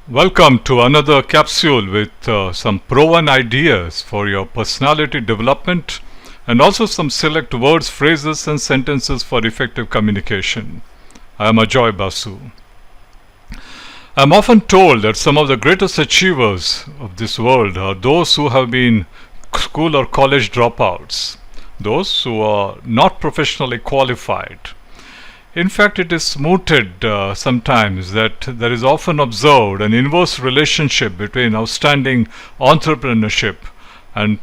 Welcome to another capsule with some proven ideas for your personality development and also some select words, phrases, and sentences for effective communication. I am Ajoy Basu. I am often told that some of the greatest achievers of this world are those who have been school or college dropouts, those who are not professionally qualified. In fact, it is mooted sometimes that there is often observed an inverse relationship between outstanding entrepreneurship and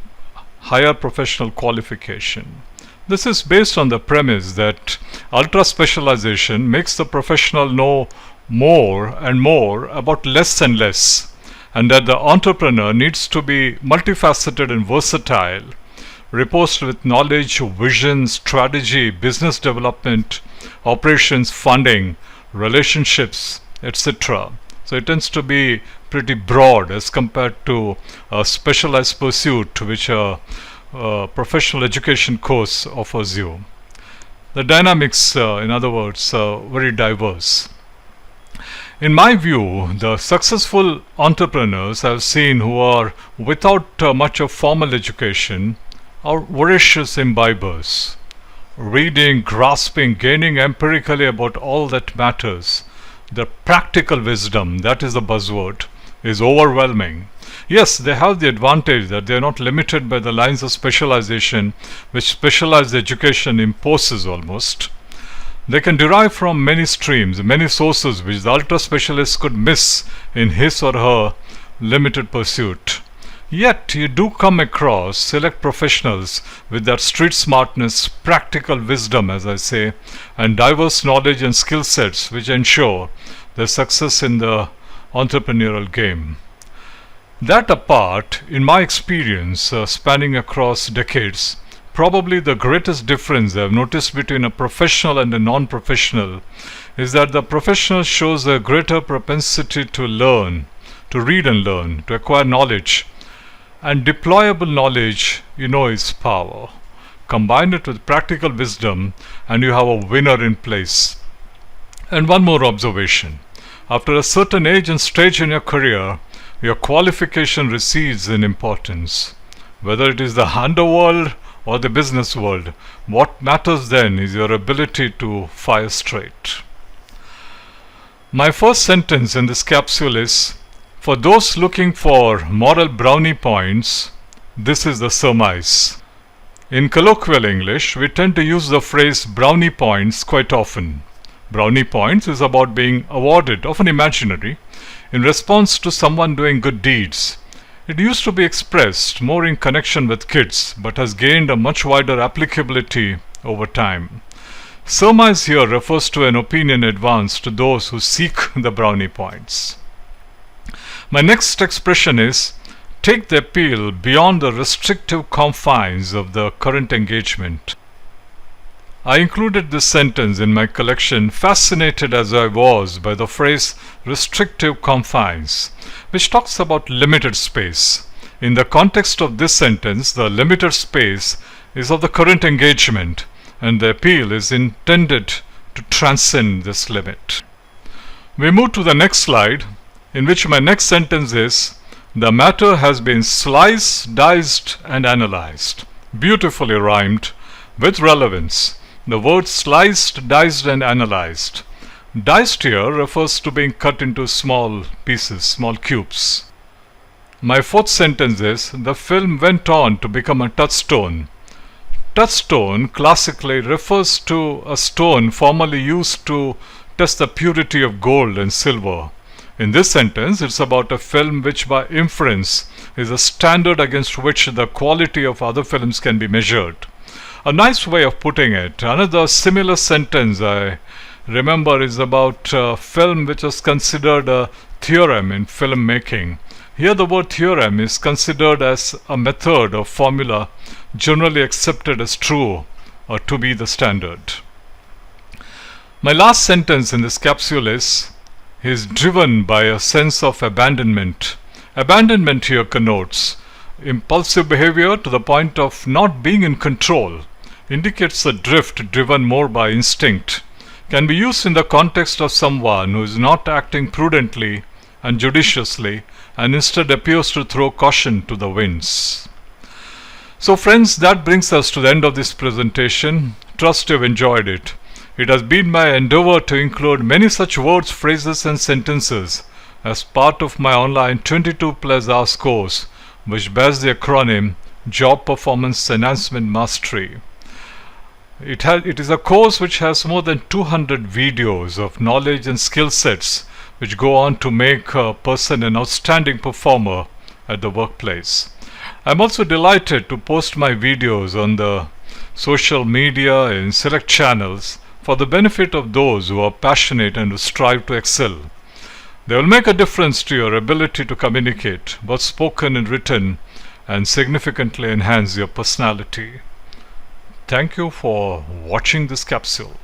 higher professional qualification. This is based on the premise that ultra specialization makes the professional know more and more about less and less, and that the entrepreneur needs to be multifaceted and versatile, reposed with knowledge, vision, strategy, business development, operations, funding, relationships, etc. So it tends to be pretty broad as compared to a specialized pursuit which a professional education course offers you. The dynamics, in other words, are very diverse. In my view, the successful entrepreneurs I've seen who are without much of formal education are voracious imbibers, reading, grasping, gaining empirically about all that matters. The practical wisdom, that is the buzzword, is overwhelming. Yes, they have the advantage that they are not limited by the lines of specialization which specialized education imposes almost. They can derive from many streams, many sources which the ultra specialist could miss in his or her limited pursuit. Yet you do come across select professionals with that street smartness, practical wisdom, as I say, and diverse knowledge and skill sets which ensure their success in the entrepreneurial game. That apart, in my experience, spanning across decades, probably the greatest difference I've noticed between a professional and a non-professional is that the professional shows a greater propensity to learn, to read and learn, to acquire knowledge. And deployable knowledge, is power. Combine it with practical wisdom and you have a winner in place. And one more observation. After a certain age and stage in your career, your qualification recedes in importance. Whether it is the underworld or the business world, what matters then is your ability to fire straight. My first sentence in this capsule is, for those looking for moral brownie points, this is the surmise. In colloquial English, we tend to use the phrase brownie points quite often. Brownie points is about being awarded, often imaginary, in response to someone doing good deeds. It used to be expressed more in connection with kids, but has gained a much wider applicability over time. Surmise here refers to an opinion advanced to those who seek the brownie points. My next expression is, take the appeal beyond the restrictive confines of the current engagement. I included this sentence in my collection, fascinated as I was by the phrase restrictive confines, which talks about limited space. In the context of this sentence, the limited space is of the current engagement, and the appeal is intended to transcend this limit. We move to the next slide, in which my next sentence is, the matter has been sliced, diced, and analyzed. Beautifully rhymed, with relevance. The words sliced, diced, and analyzed. Diced here refers to being cut into small pieces, small cubes. My fourth sentence is, the film went on to become a touchstone. Touchstone classically refers to a stone formerly used to test the purity of gold and silver. In this sentence, it's about a film which by inference is a standard against which the quality of other films can be measured. A nice way of putting it. Another similar sentence I remember is about a film which was considered a theorem in filmmaking. Here the word theorem is considered as a method or formula generally accepted as true or to be the standard. My last sentence in this capsule is, he is driven by a sense of abandonment. Abandonment here connotes impulsive behavior to the point of not being in control, indicates a drift driven more by instinct, can be used in the context of someone who is not acting prudently and judiciously, and instead appears to throw caution to the winds. So friends, that brings us to the end of this presentation. Trust you've enjoyed it. It has been my endeavor to include many such words, phrases and sentences as part of my online 22 plus hours course, which bears the acronym Job Performance Enhancement Mastery. It is a course which has more than 200 videos of knowledge and skill sets which go on to make a person an outstanding performer at the workplace. I'm also delighted to post my videos on the social media in select channels for the benefit of those who are passionate and who strive to excel. They will make a difference to your ability to communicate, both spoken and written, and significantly enhance your personality. Thank you for watching this capsule.